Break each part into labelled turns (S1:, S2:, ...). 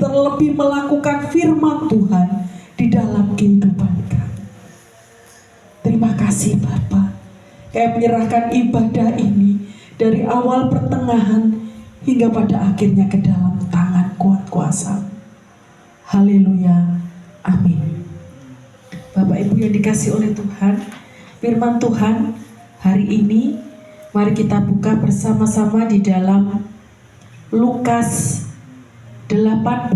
S1: terlebih melakukan firman Tuhan di dalam kehidupan kami. Terima kasih Bapa. Kami menyerahkan ibadah ini dari awal pertengahan hingga pada akhirnya ke dalam tangan kuat kuasa. Haleluya. Amin. Bapak Ibu yang dikasih oleh Tuhan, firman Tuhan hari ini mari kita buka bersama-sama di dalam Lukas 18,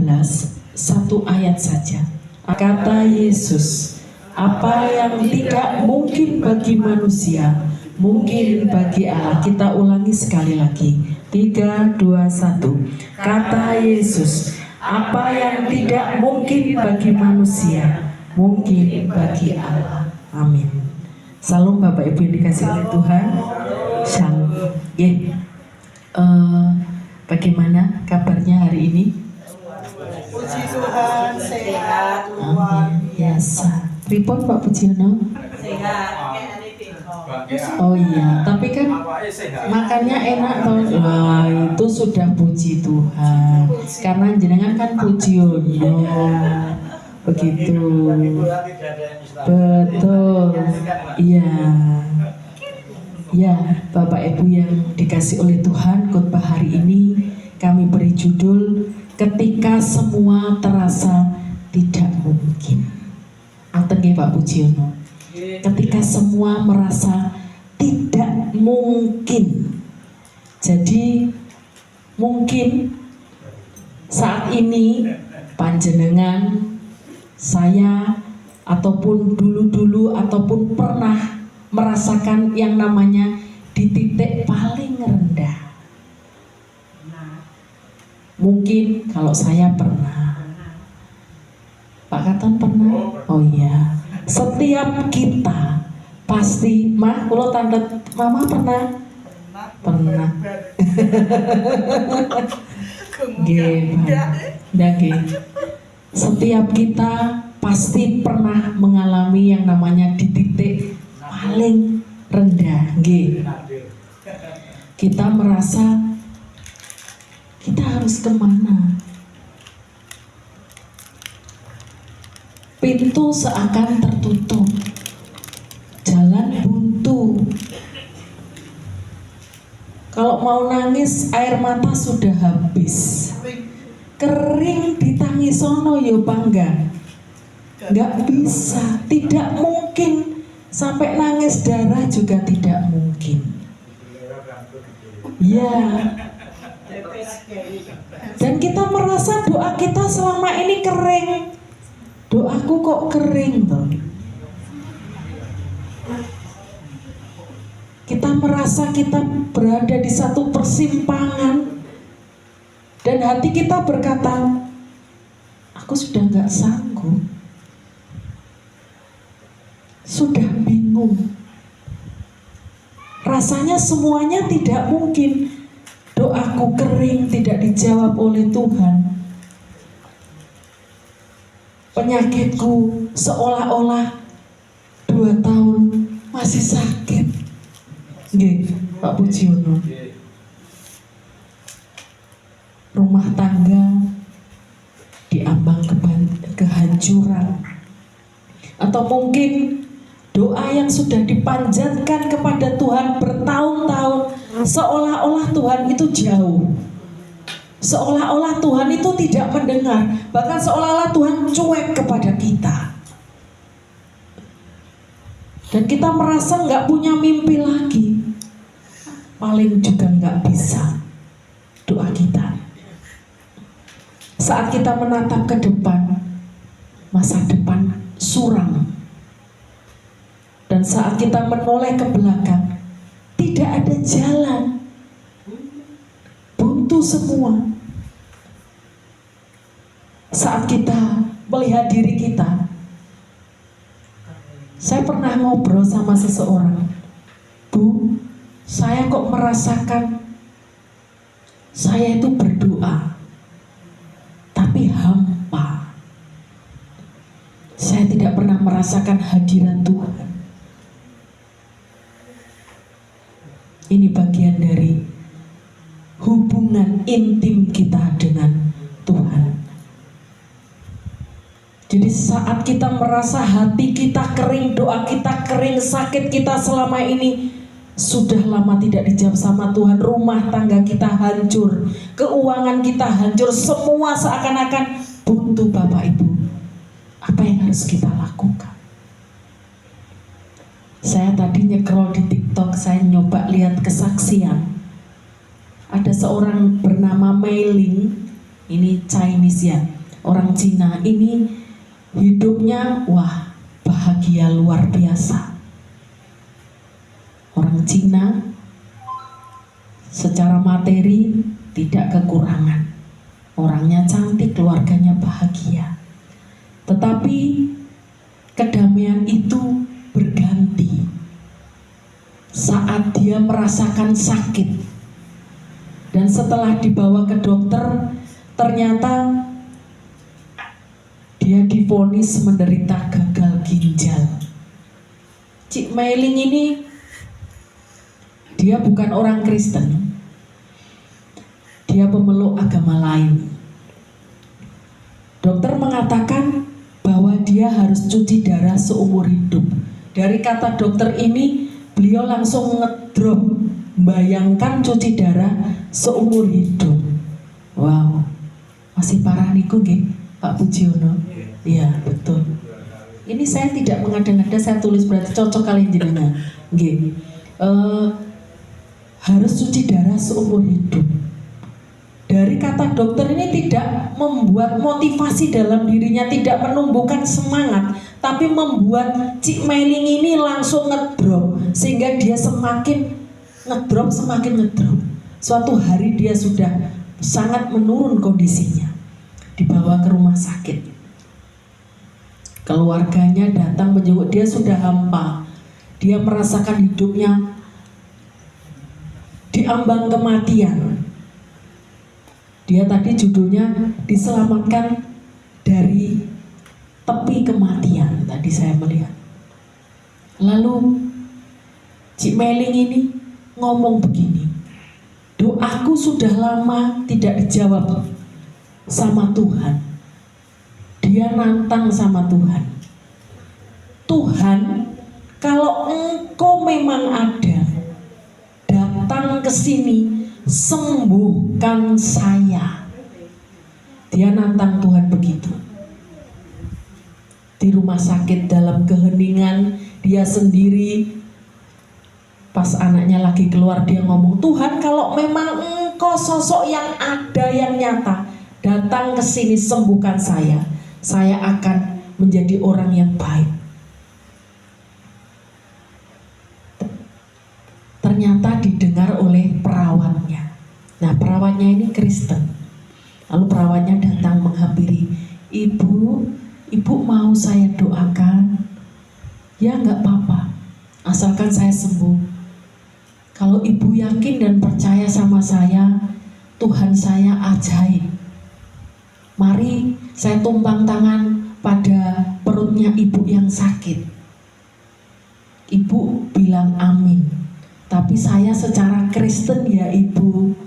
S1: satu ayat saja. Kata Yesus, apa yang tidak mungkin bagi manusia, mungkin bagi Allah. Kita ulangi sekali lagi. 3, 2, 1. Kata Yesus, apa yang tidak mungkin bagi manusia, mungkin bagi Allah. Amin. Salam Bapak Ibu yang dikasih oleh Tuhan. Shalom. Bagaimana kabarnya hari ini?
S2: Puji Tuhan, sehat, luar
S1: biasa. Report Pak Pujiono?
S2: Sehat.
S1: Oh iya, tapi kan makannya enak toh. Wah, itu sudah puji Tuhan. Karena jenengan kan Pujiono. Begitu. Betul. Iya. Ya, Bapak Ibu yang dikasih oleh Tuhan, khotbah hari ini kami beri judul Ketika Semua Terasa Tidak Mungkin. Ngoten nggih Pak Pujiono. Ketika semua merasa tidak mungkin. Jadi mungkin saat ini panjenengan, saya, ataupun dulu-dulu ataupun pernah merasakan yang namanya di titik paling rendah. Mungkin kalau saya pernah. Pak Katon pernah? Oh iya. Setiap kita pasti, Mah, kalau tanda Mama pernah? Pernah. Setiap kita pasti pernah mengalami yang namanya di titik paling rendah. Kita merasa kita harus kemana? Pintu seakan tertutup, jalan buntu. Kalau mau nangis air mata sudah habis. Kering ditangisono yo bangga. Nggak bisa, tidak mungkin. Sampai nangis darah juga tidak mungkin. Ya. Dan kita merasa doa kita selama ini kering. Doaku kok kering toh. Kita merasa kita berada di satu persimpangan. Dan hati kita berkata, aku sudah nggak sanggup. Sudah bingung. Rasanya semuanya tidak mungkin. Doaku kering, tidak dijawab oleh Tuhan. Penyakitku seolah-olah 2 tahun masih sakit. Nggih, Pak Pujiono. Rumah tangga diambang kehancuran. Atau mungkin doa yang sudah dipanjatkan kepada Tuhan bertahun-tahun, seolah-olah Tuhan itu jauh. Seolah-olah Tuhan itu tidak mendengar. Bahkan seolah-olah Tuhan cuek kepada kita. Dan kita merasa nggak punya mimpi lagi. Paling juga nggak bisa doa kita. Saat kita menatap ke depan, masa depan suram. Dan saat kita menoleh ke belakang, tidak ada jalan. Buntu semua. Saat kita melihat diri kita, saya pernah ngobrol sama seseorang. Bu, saya kok merasakan saya itu berdoa, tapi hampa. Saya tidak pernah merasakan hadirat Tuhan. Ini bagian dari hubungan intim kita dengan Tuhan. Jadi saat kita merasa hati kita kering, doa kita kering, sakit kita selama ini sudah lama tidak dijawab sama Tuhan, rumah tangga kita hancur, keuangan kita hancur, semua seakan-akan buntu Bapak Ibu. Apa yang harus kita lakukan? Saya tadi nyekrol di TikTok, saya nyoba lihat kesaksian. Ada seorang bernama Mei Ling, ini Chinese ya, orang Cina. Ini hidupnya wah bahagia luar biasa. Orang Cina secara materi tidak kekurangan. Orangnya cantik, keluarganya bahagia. Tetapi kedamaian itu berganti saat dia merasakan sakit. Dan setelah dibawa ke dokter, ternyata dia divonis menderita gagal ginjal. Cik Meiling ini dia bukan orang Kristen, dia pemeluk agama lain. Dokter mengatakan bahwa dia harus cuci darah seumur hidup. Dari kata dokter ini, beliau langsung ngedrop, bayangkan cuci darah seumur hidup. Wow, masih parah niku nggih, Pak Pujiono. Iya, betul. Ini saya tidak mengada-ngada, saya tulis berarti cocok kali jenengan. Nggih. Harus cuci darah seumur hidup. Dari kata dokter ini tidak membuat motivasi dalam dirinya, tidak menumbuhkan semangat, tapi membuat Cik Meiling ini langsung ngedrop, sehingga dia semakin ngedrop. Suatu hari dia sudah sangat menurun kondisinya, dibawa ke rumah sakit. Keluarganya datang menjenguk, dia sudah hampa, dia merasakan hidupnya diambang kematian. Dia tadi judulnya diselamatkan dari tepi kematian, tadi saya melihat. Lalu Cik Meiling ini ngomong begini, doaku sudah lama tidak dijawab sama Tuhan. Dia nantang sama Tuhan. Tuhan, kalau Engkau memang ada, datang ke sini, sembuhkan saya. Dia nantang Tuhan begitu. Di rumah sakit dalam keheningan, dia sendiri. Pas anaknya lagi keluar, dia ngomong, Tuhan, kalau memang Engkau sosok yang ada, yang nyata, datang ke sini, sembuhkan saya. Saya akan menjadi orang yang baik. Ternyata didengar oleh perawatnya. Nah, perawatnya ini Kristen. Lalu perawatnya datang menghampiri, Ibu mau saya doakan? Ya, nggak apa-apa, asalkan saya sembuh. Kalau ibu yakin dan percaya sama saya, Tuhan saya ajaib. Mari saya tumpang tangan pada perutnya ibu yang sakit. Ibu bilang amin. Tapi saya secara Kristen ya ibu.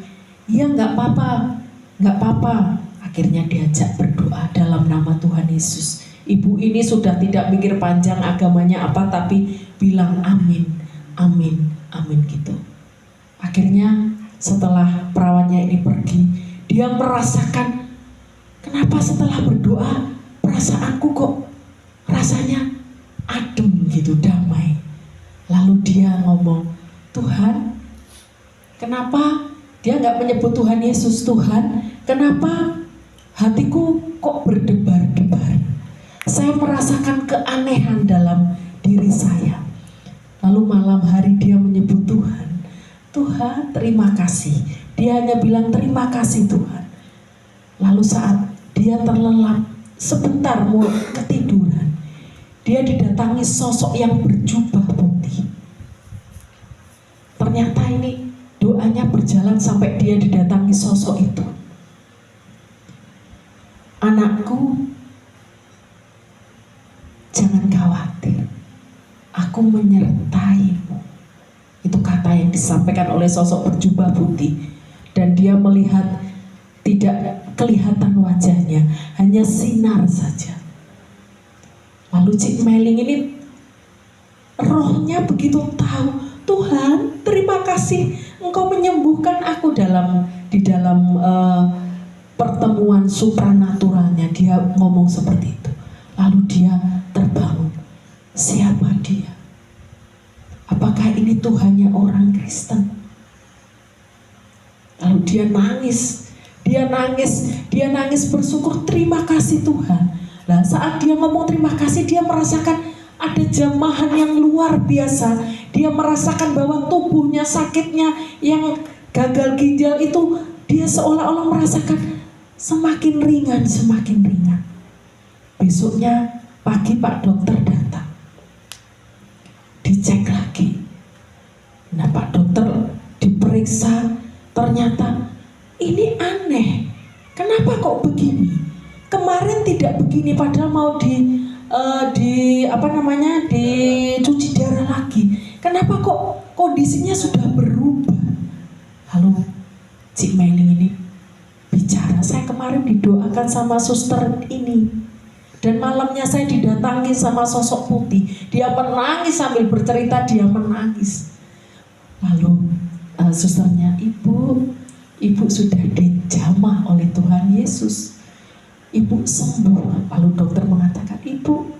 S1: Ya nggak apa-apa. Akhirnya diajak berdoa dalam nama Tuhan Yesus. Ibu ini sudah tidak mikir panjang agamanya apa, tapi bilang amin gitu. Akhirnya setelah perawatnya ini pergi, dia merasakan, kenapa setelah berdoa perasaanku kok rasanya adem gitu, damai. Lalu dia ngomong, Tuhan, kenapa? Dia nggak menyebut Tuhan Yesus, Tuhan, kenapa hatiku kok berdebar-debar? Saya merasakan keanehan dalam diri saya. Lalu malam hari dia menyebut Tuhan, terima kasih. Dia hanya bilang terima kasih Tuhan. Lalu saat dia terlelap, sebentar mau ketiduran, dia didatangi sosok yang berjubah putih. Ternyata ini doanya berjalan sampai dia didatangi sosok itu. Anakku, jangan khawatir, aku menyertaimu. Itu kata yang disampaikan oleh sosok berjubah putih. Dan dia melihat tidak kelihatan wajahnya, hanya sinar saja. Lalu Cik Meling ini rohnya begitu tahu, Tuhan terima kasih Engkau menyembuhkan aku di dalam pertemuan supranaturalnya. Dia ngomong seperti itu. Lalu dia terbangun. Siapa dia? Apakah ini Tuhannya orang Kristen? Lalu dia nangis bersyukur, terima kasih Tuhan. Nah, saat dia ngomong terima kasih, dia merasakan ada jamahan yang luar biasa. Dia merasakan bahwa tubuhnya, sakitnya yang gagal ginjal itu, dia seolah-olah merasakan semakin ringan. Besoknya pagi Pak dokter datang, dicek lagi. Nah, Pak dokter diperiksa, ternyata ini aneh. Kenapa kok begini? Kemarin tidak begini, padahal mau dicuci darah lagi. Kenapa kok kondisinya sudah berubah? Lalu Cik Meling ini bicara, saya kemarin didoakan sama suster ini, dan malamnya saya didatangi sama sosok putih. Dia menangis sambil bercerita, dia menangis. Lalu susternya, ibu sudah dijamah oleh Tuhan Yesus. Ibu sembuh. Lalu dokter mengatakan, ibu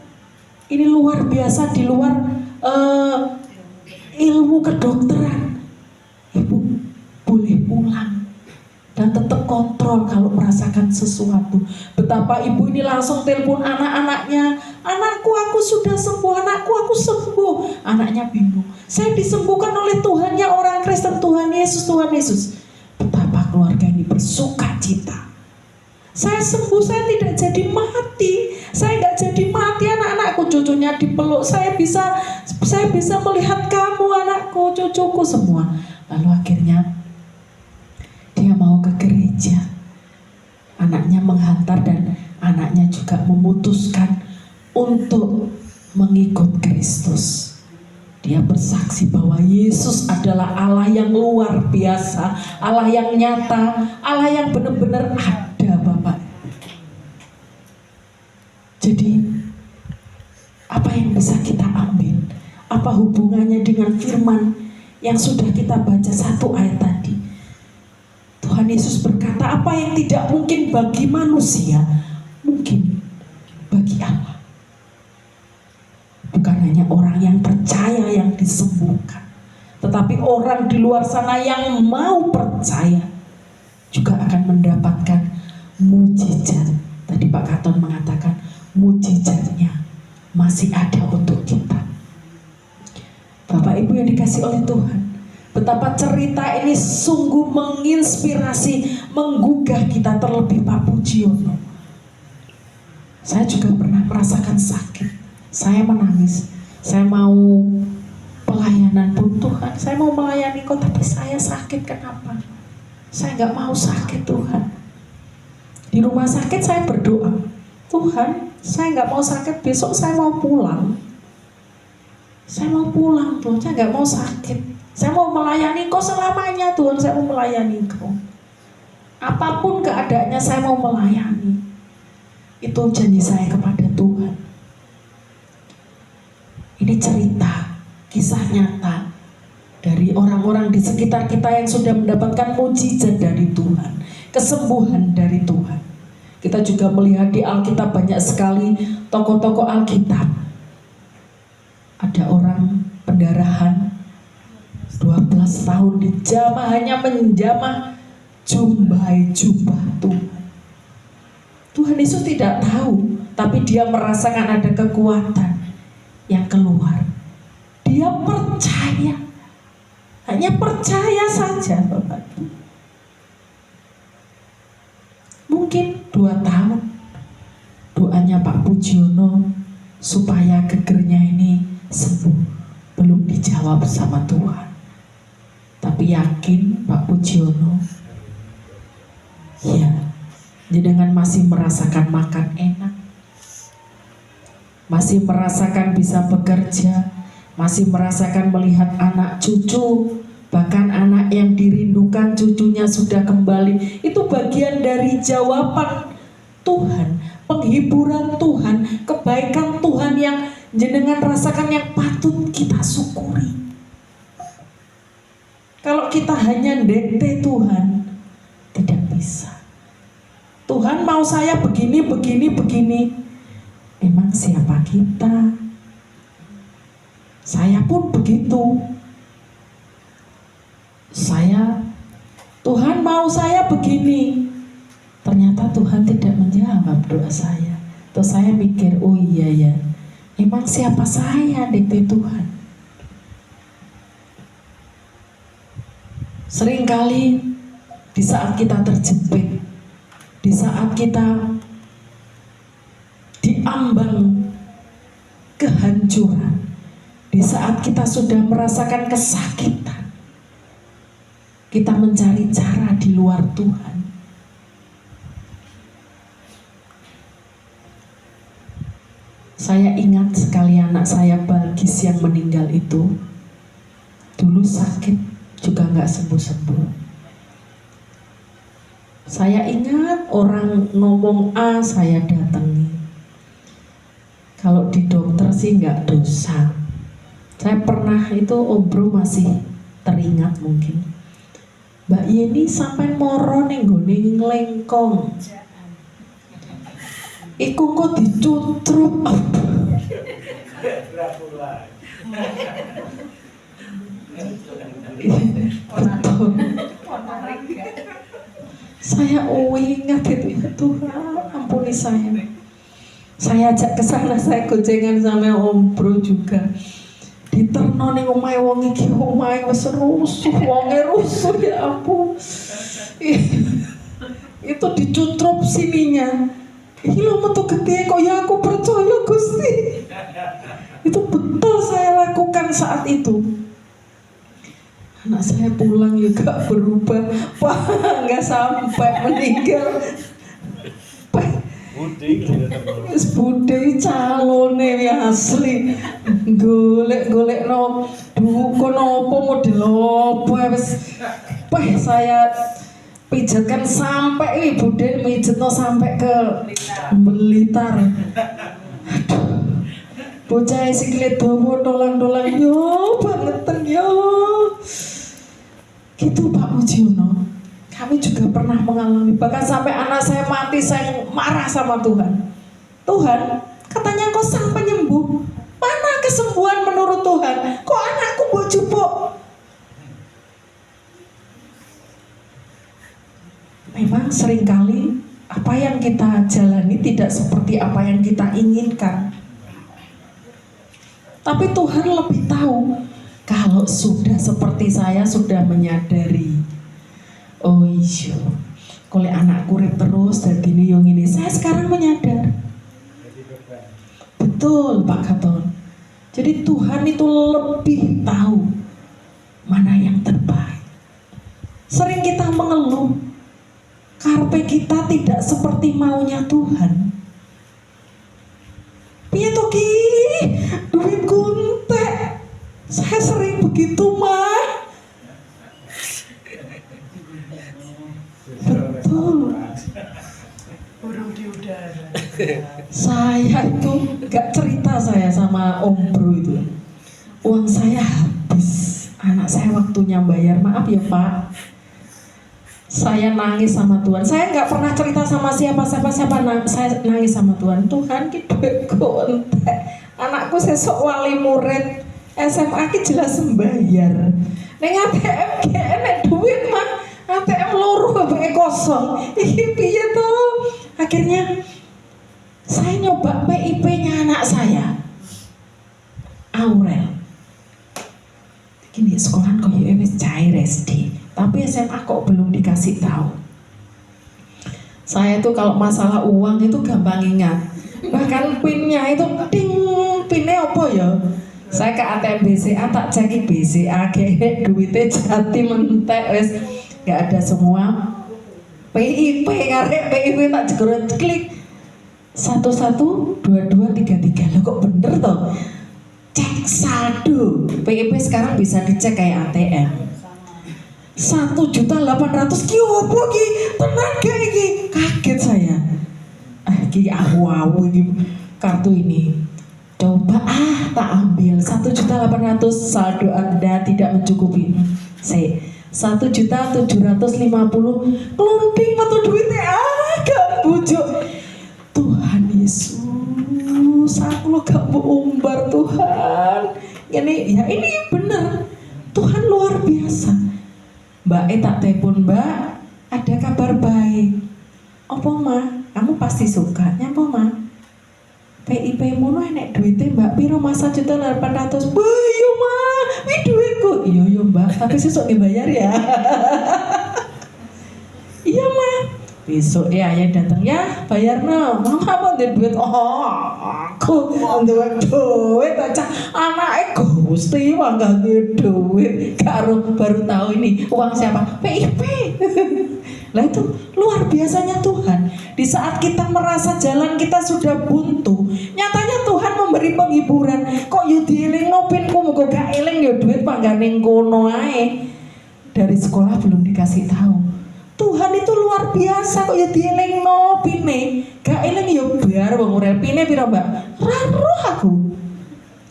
S1: ini luar biasa, di luar ilmu kedokteran. Ibu boleh pulang dan tetap kontrol kalau merasakan sesuatu. Betapa ibu ini langsung telepon anak-anaknya, anakku aku sudah sembuh, anakku aku sembuh. Anaknya bingung, saya disembuhkan oleh Tuhannya orang Kristen, Tuhan Yesus. Betapa keluarga ini bersuka cita. Saya sembuh, saya tidak jadi mati. Saya nggak jadi mati, anak-anakku, cucunya dipeluk. Saya bisa melihat kamu, anakku, cucuku semua. Lalu akhirnya dia mau ke gereja. Anaknya menghantar dan anaknya juga memutuskan untuk mengikut Kristus. Dia bersaksi bahwa Yesus adalah Allah yang luar biasa, Allah yang nyata, Allah yang benar-benar ada, Bapak. Jadi, apa yang bisa kita ambil? Apa hubungannya dengan firman yang sudah kita baca satu ayat tadi? Tuhan Yesus berkata, apa yang tidak mungkin bagi manusia, mungkin bagi Allah. Bukan hanya orang yang percaya yang disembuhkan, tetapi orang di luar sana yang mau percaya juga akan mendapatkan mujizat. Tadi Pak Katon mengatakan mujizatnya masih ada untuk kita. Bapak Ibu yang dikasih oleh Tuhan, betapa cerita ini sungguh menginspirasi, menggugah kita. Terlebih Pak Pujiono, saya juga pernah merasakan sakit. Saya menangis, saya mau pelayanan pun, Tuhan saya mau melayani kok, tapi saya sakit. Kenapa? Saya gak mau sakit, Tuhan. Di rumah sakit saya berdoa, Tuhan saya gak mau sakit, besok saya mau pulang. Saya mau pulang, Tuhan, saya gak mau sakit. Saya mau melayani kau selamanya, Tuhan, saya mau melayani kau. Apapun keadaannya saya mau melayani. Itu janji saya kepada Tuhan. Ini cerita, kisah nyata dari orang-orang di sekitar kita yang sudah mendapatkan mujizat dari Tuhan, kesembuhan dari Tuhan. Kita juga melihat di Alkitab banyak sekali tokoh-tokoh Alkitab. Ada orang pendarahan 12 tahun dijamah, hanya menjamah jubah Tuhan. Tuhan Yesus tidak tahu, tapi dia merasakan ada kekuatan yang keluar. Dia percaya, hanya percaya saja, Bapak. Mungkin 2 tahun doanya Pak Pujiono supaya gegernya ini sembuh belum dijawab sama Tuhan. Tapi yakin Pak Pujiono, ya, jenengan masih merasakan makan enak, masih merasakan bisa bekerja, masih merasakan melihat anak cucu, bahkan anak yang dirindukan cucunya sudah kembali. Itu bagian dari jawaban Tuhan, penghiburan Tuhan, kebaikan Tuhan yang jenengan rasakan yang patut kita syukuri. Kalau kita hanya ndekte Tuhan, tidak bisa. Tuhan mau saya begini, begini, begini. Emang siapa kita? Saya pun begitu. Tuhan mau saya begini. Ternyata Tuhan tidak menjawab doa saya. Terus saya mikir, oh iya ya, emang siapa saya ndekte Tuhan? Seringkali di saat kita terjepit, di saat kita diambang kehancuran, di saat kita sudah merasakan kesakitan, kita mencari cara di luar Tuhan. Saya ingat sekali anak saya Balkis yang meninggal itu, dulu sakit juga nggak sembuh-sembuh. Saya ingat orang ngomong A, saya datangi. Kalau di dokter sih nggak dosa. Saya pernah itu, Om Bro masih teringat mungkin. Mbak Yeni sampai moro ning nggone nglengkong. Iku kok dicutrup. Betul. Saya ingat itu, ya Tuhan, ampuni saya. Saya ajak ke sana, saya gocengan sama Om Bro juga. Diterno ning omahe wong iki, omahe wis rusuh, wonge rusuh, ya ampun. Itu dicutrup sininya. Iki lho metu gede kok, ya aku percaya Gusti. Itu betul saya lakukan saat itu. Anak saya pulang juga berubah. Wah, nggak sampai meninggal. Budhe calone ya asli. Golek-golek no dukun apa model apa wis. Saya pijatkan sampai budhe mijetno sampai ke Blitar. Aduh. Bocah sikile dawa dolang-dolang yo bangetan yo. Gitu Pak Mujiono. Kami juga pernah mengalami, bahkan sampai anak saya mati, saya marah sama Tuhan. Tuhan, katanya kau sang penyembuh. Mana kesembuhan menurut Tuhan? Kok anakku mbok jupuk? Memang seringkali apa yang kita jalani tidak seperti apa yang kita inginkan. Tapi Tuhan lebih tahu. Kalau sudah seperti saya sudah menyadari, oh iya, kalau anakku urip terus dan ini yang ini, saya sekarang menyadar. Betul Pak Katon. Jadi Tuhan itu lebih tahu mana yang terbaik. Sering kita mengeluh, karpe kita tidak seperti maunya Tuhan. Piye to ki? Duit kuntek. Saya sering begitu, Mah. Betul.
S2: Burung di udara.
S1: Saya itu gak cerita saya sama Om Bro itu. Uang saya habis. Anak saya waktunya bayar. Maaf ya Pak. Saya nangis sama Tuhan. Saya gak pernah cerita sama siapa-siapa. Saya nangis sama Tuhan. Tuhan ki duitku entek. Anakku sesok wali murid SMA ki jelas sembayar. Neng ATM ki enek duit mah. ATM loro bae kosong. Iki piye to? Akhirnya saya nyoba PIP-nya anak saya. Aurel. Gini sekolahan kok ya wis cair SD. Tapi SMA kok belum dikasih tahu. Saya tuh kalau masalah uang itu gampang ingat. Bahkan pinnya itu ding, pinnya apa ya? Saya ke ATM BCA tak cek BCA kayak duitnya jati mentek wes nggak ada semua. PIP karek PIP tak jegoran klik 112233. Lah kok bener toh? Cek saldo PIP sekarang bisa dicek kayak ATM. 1.800.000 ki opo ki? Tenaga iki. Kaget saya. Iki aku ini kartu ini. Coba tak ambil 1.800.000 saldo Anda tidak mencukupi. 1.750.000 kelunting metu duitnya agak bujuk. Tuhan Yesus, aku lo gak mau umbar Tuhan. Ini bener. Tuhan luar biasa. Mbak tak telepon, Mbak, ada kabar baik. Apa mah? Kamu pasti suka. Nyapa mah? PIP mono enek duitnya Mbak piro mas 1.800.000. Bayu mah, ini duitku. Iya Mbak, tapi sesuk dibayar ya. Iya mah. Besok ya datang ya bayar no. Mau apa duit? Aku duit aja. Anaknya Gusti mah gak duit. Karo baru tahu ini uang siapa? PIP. Lah itu luar biasanya Tuhan. Di saat kita merasa jalan kita sudah buntu, nyatanya Tuhan memberi penghiburan. Kok yo dielingno pinku muga gak eling yo duit panggane kono ae. Dari sekolah belum dikasih tahu. Tuhan itu luar biasa kok yo dielingno pine. Gak eling yo biar wong urel pine piro, Mbak? Roh aku.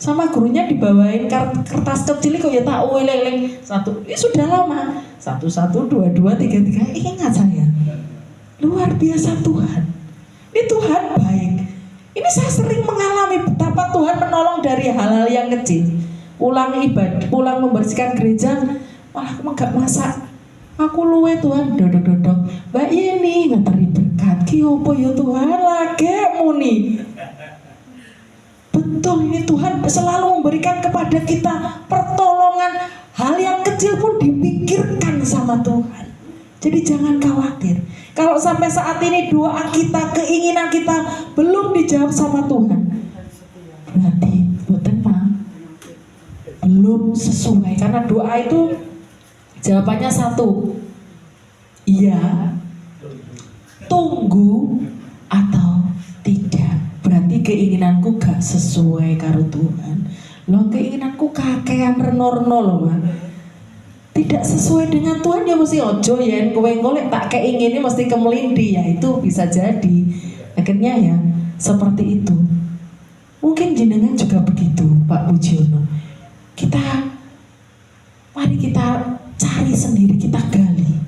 S1: Sama gurunya dibawain kertas kecil kok ya tak eling-eling satu. Ini sudah lama. 1, 2, 3. Ingat saya. Luar biasa Tuhan. Ini Tuhan baik. Ini saya sering mengalami betapa Tuhan menolong dari hal-hal yang kecil. Pulang ibadah, pulang membersihkan gereja, malah aku gak masak. Aku luwe Tuhan, dodok-dodok. Mbak ini ngeteri berkat. Ki opo ya Tuhan lagi muni. Betul, ini Tuhan selalu memberikan kepada kita pertolongan. Hal yang kecil pun dipikirkan sama Tuhan. Jadi jangan khawatir. Kalau sampai saat ini doa kita, keinginan kita belum dijawab sama Tuhan, berarti belum sesuai. Karena doa itu jawabannya satu, iya, tunggu, atau tidak. Berarti keinginanku gak sesuai karo Tuhan. Loh keinginanku kakean reno-reno loh Mas. Tidak sesuai dengan Tuhan ya mesti ojo ya. Kowe golek tak keingini mesti kemelindi ya, itu bisa jadi. Akhirnya ya seperti itu. Mungkin jenengan juga begitu Pak Pujiono. Mari kita cari sendiri, kita gali.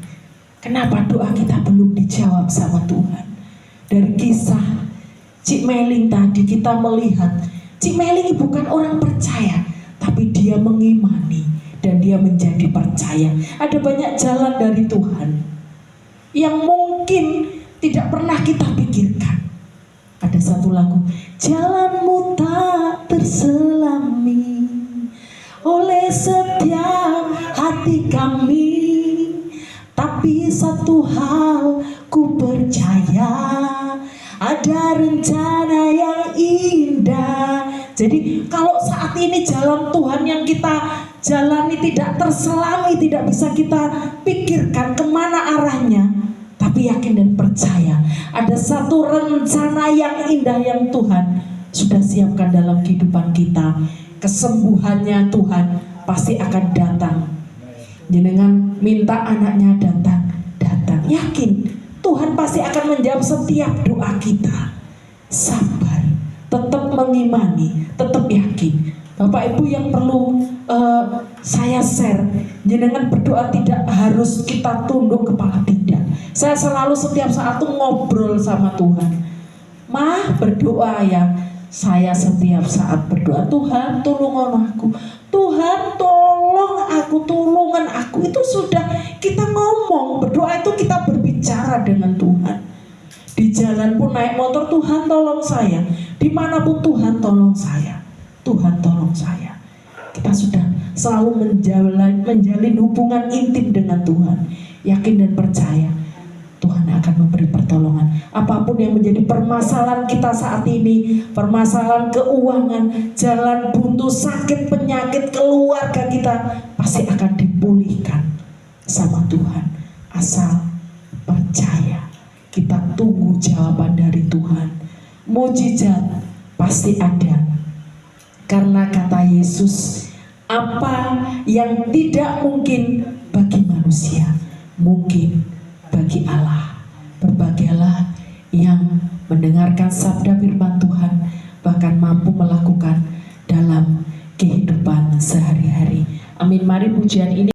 S1: Kenapa doa kita belum dijawab sama Tuhan? Dari kisah Cik Meling tadi kita melihat Cik Meling bukan orang percaya, tapi dia mengimani dan dia menjadi percaya. Ada banyak jalan dari Tuhan yang mungkin tidak pernah kita pikirkan. Ada satu lagu, jalanmu tak terselami oleh setiap hati kami, tapi satu hal ku percaya, ada rencana yang indah. Jadi kalau saat ini jalan Tuhan yang kita jalani tidak terselami, tidak bisa kita pikirkan kemana arahnya, tapi yakin dan percaya ada satu rencana yang indah yang Tuhan sudah siapkan dalam kehidupan kita. Kesembuhannya Tuhan pasti akan datang. Jenengan minta anaknya datang, yakin Tuhan pasti akan menjawab setiap doa kita. Sabar, tetap mengimani, tetap yakin. Bapak Ibu yang perlu saya share, jenengan berdoa tidak harus kita tunduk kepala, tidak. Saya selalu setiap saat tuh ngobrol sama Tuhan. Mah berdoa ya. Saya setiap saat berdoa, Tuhan tolong aku, Tuhan tolong aku, tolongan aku. Itu sudah kita ngomong, berdoa itu kita berbicara dengan Tuhan. Di jalan pun naik motor, Tuhan tolong saya. Dimanapun Tuhan tolong saya, Tuhan tolong saya. Kita sudah selalu menjalin hubungan intim dengan Tuhan. Yakin dan percaya Tuhan akan memberi pertolongan. Apapun yang menjadi permasalahan kita saat ini, permasalahan keuangan, jalan buntu, sakit, penyakit, keluarga kita, pasti akan dipulihkan sama Tuhan. Asal percaya, kita tunggu jawaban dari Tuhan. Mujizat pasti ada. Karena kata Yesus, apa yang tidak mungkin bagi manusia, mungkin bagi Allah. Berbagailah yang mendengarkan sabda firman Tuhan, bahkan mampu melakukan dalam kehidupan sehari-hari. Amin. Mari pujian ini